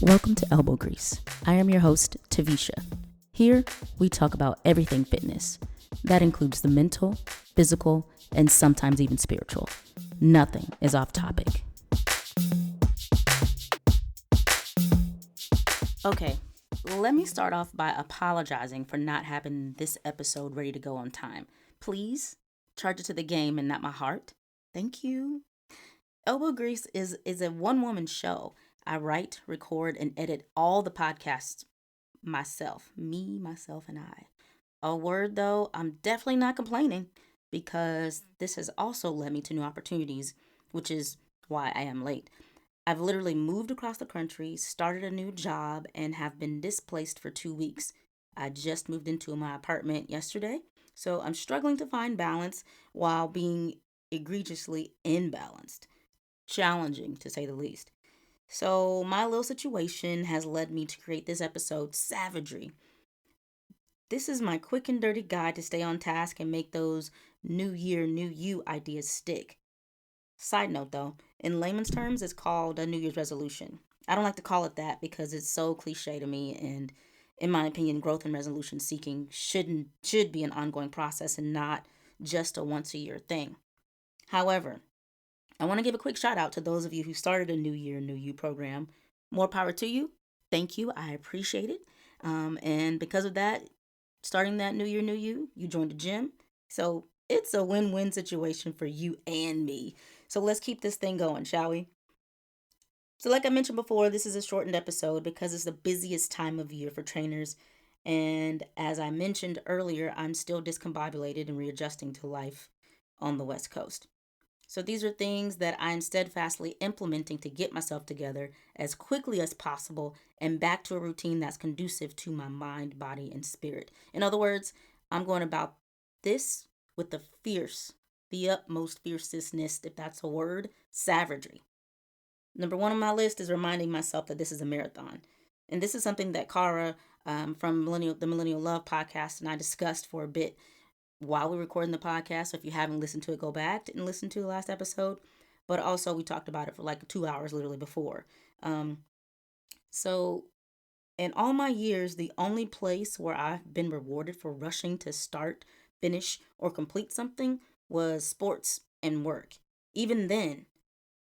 Welcome to Elbow Grease. I am your host, Taversha. Here, we talk about everything fitness. That includes the mental, physical, and sometimes even spiritual. Nothing is off topic. Okay, let me start off by apologizing for not having this episode ready to go on time. Please, charge it to the game and not my heart. Thank you. Elbow Grease is a one-woman show. I write, record, and edit all the podcasts myself. Me, myself, and I. A word though, I'm definitely not complaining because this has also led me to new opportunities, which is why I am late. I've literally moved across the country, started a new job, and have been displaced for 2 weeks. I just moved into my apartment yesterday, so I'm struggling to find balance while being egregiously imbalanced. Challenging, to say the least. So, my little situation has led me to create this episode, Savagery. This is my quick and dirty guide to stay on task and make those new year, new you ideas stick. Side note though, in layman's terms, it's called a New Year's resolution. I don't like to call it that because it's so cliche to me, and in my opinion, growth and resolution seeking should be an ongoing process and not just a once a year thing. However, I want to give a quick shout out to those of you who started a New Year, New You program. More power to you. Thank you. I appreciate it. And because of that, starting that New Year, New You, you joined the gym. So it's a win-win situation for you and me. So let's keep this thing going, shall we? So, like I mentioned before, this is a shortened episode because it's the busiest time of year for trainers. And as I mentioned earlier, I'm still discombobulated and readjusting to life on the West Coast. So these are things that I'm steadfastly implementing to get myself together as quickly as possible and back to a routine that's conducive to my mind, body, and spirit. In other words, I'm going about this with the utmost fiercest, if that's a word, savagery. Number one on my list is reminding myself that this is a marathon. And this is something that Cara from the Millennial Love podcast and I discussed for a bit while we're recording the podcast. So if you haven't listened to it, go back and listen to the last episode. But also, we talked about it for like 2 hours literally before. So, in all my years, the only place where I've been rewarded for rushing to start, finish, or complete something was sports and work. Even then,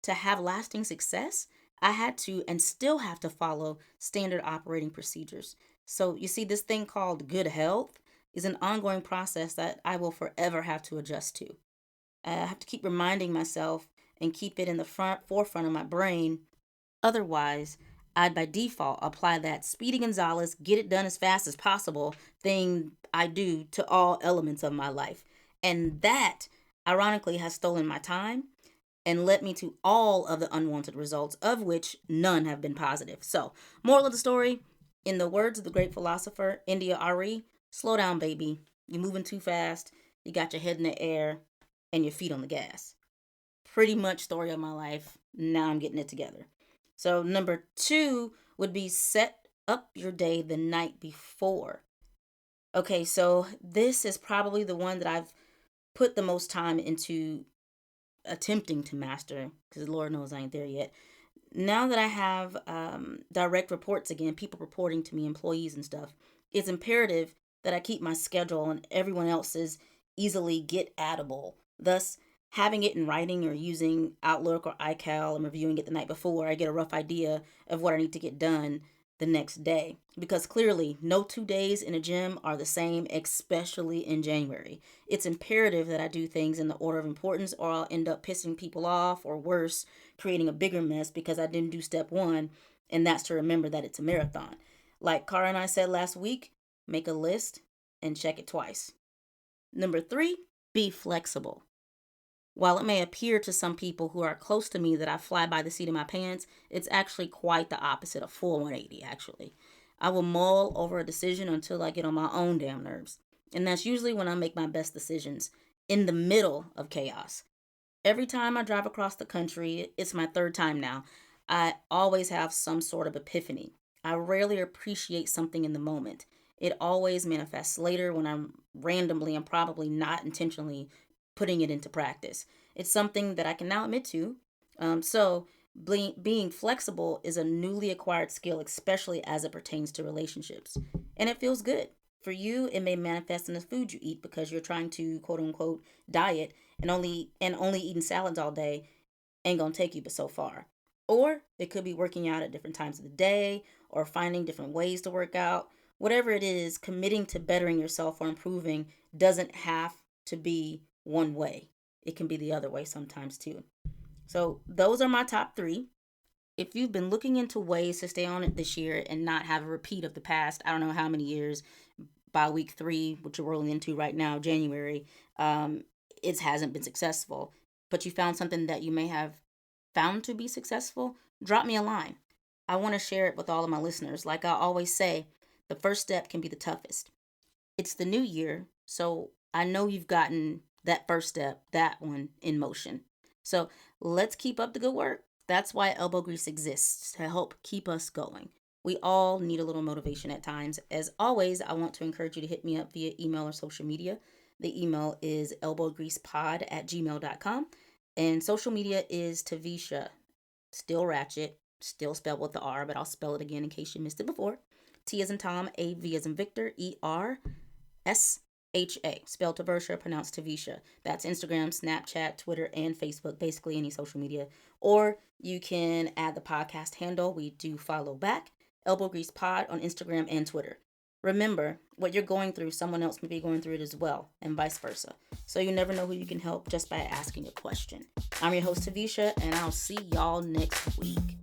to have lasting success, I had to and still have to follow standard operating procedures. So, you see, this thing called good health is an ongoing process that I will forever have to adjust to. I have to keep reminding myself and keep it in the forefront of my brain. Otherwise, I'd by default apply that Speedy Gonzalez, get it done as fast as possible thing I do to all elements of my life. And that, ironically, has stolen my time and led me to all of the unwanted results, of which none have been positive. So, moral of the story, in the words of the great philosopher India Ari, slow down, baby. You're moving too fast. You got your head in the air and your feet on the gas. Pretty much story of my life. Now I'm getting it together. So number 2 would be set up your day the night before. Okay, so this is probably the one that I've put the most time into attempting to master, because Lord knows I ain't there yet. Now that I have direct reports again, people reporting to me, employees and stuff, it's imperative that I keep my schedule and everyone else's easily get atable. Thus, having it in writing or using Outlook or iCal and reviewing it the night before, I get a rough idea of what I need to get done the next day. Because clearly, no 2 days in a gym are the same, especially in January. It's imperative that I do things in the order of importance, or I'll end up pissing people off, or worse, creating a bigger mess because I didn't do step 1, and that's to remember that it's a marathon. Like Cara and I said last week, make a list and check it twice. Number 3, be flexible. While it may appear to some people who are close to me that I fly by the seat of my pants, it's actually quite the opposite, a full 180 actually. I will mull over a decision until I get on my own damn nerves. And that's usually when I make my best decisions, in the middle of chaos. Every time I drive across the country, it's my 3rd time now, I always have some sort of epiphany. I rarely appreciate something in the moment. It always manifests later when I'm randomly and probably not intentionally putting it into practice. It's something that I can now admit to. So Being flexible is a newly acquired skill, especially as it pertains to relationships. And it feels good. For you, it may manifest in the food you eat because you're trying to quote unquote diet, and only eating salads all day ain't gonna take you but so far. Or it could be working out at different times of the day or finding different ways to work out. Whatever it is, committing to bettering yourself or improving doesn't have to be one way. It can be the other way sometimes too. So those are my top three. If you've been looking into ways to stay on it this year and not have a repeat of the past, I don't know how many years, by week three, which we're rolling into right now, January, um, it hasn't been successful, but you found something that you may have found to be successful, drop me a line. I want to share it with all of my listeners. Like I always say, the first step can be the toughest. It's the new year, so I know you've gotten that first step, that one, in motion. So let's keep up the good work. That's why elbow grease exists, to help keep us going. We all need a little motivation at times. As always, I want to encourage you to hit me up via email or social media. The email is elbowgreasepod@gmail.com. And social media is Taversha, still ratchet, still spelled with the R, but I'll spell it again in case you missed it before. T as in Tom, A V as in Victor, ERSHA, spelled Taversha, pronounced Tavisha. That's Instagram, Snapchat, Twitter, and Facebook, basically any social media. Or you can add the podcast handle. We do follow back. Elbow Grease Pod on Instagram and Twitter. Remember, what you're going through, someone else may be going through it as well, and vice versa. So you never know who you can help just by asking a question. I'm your host, Tavisha, and I'll see y'all next week.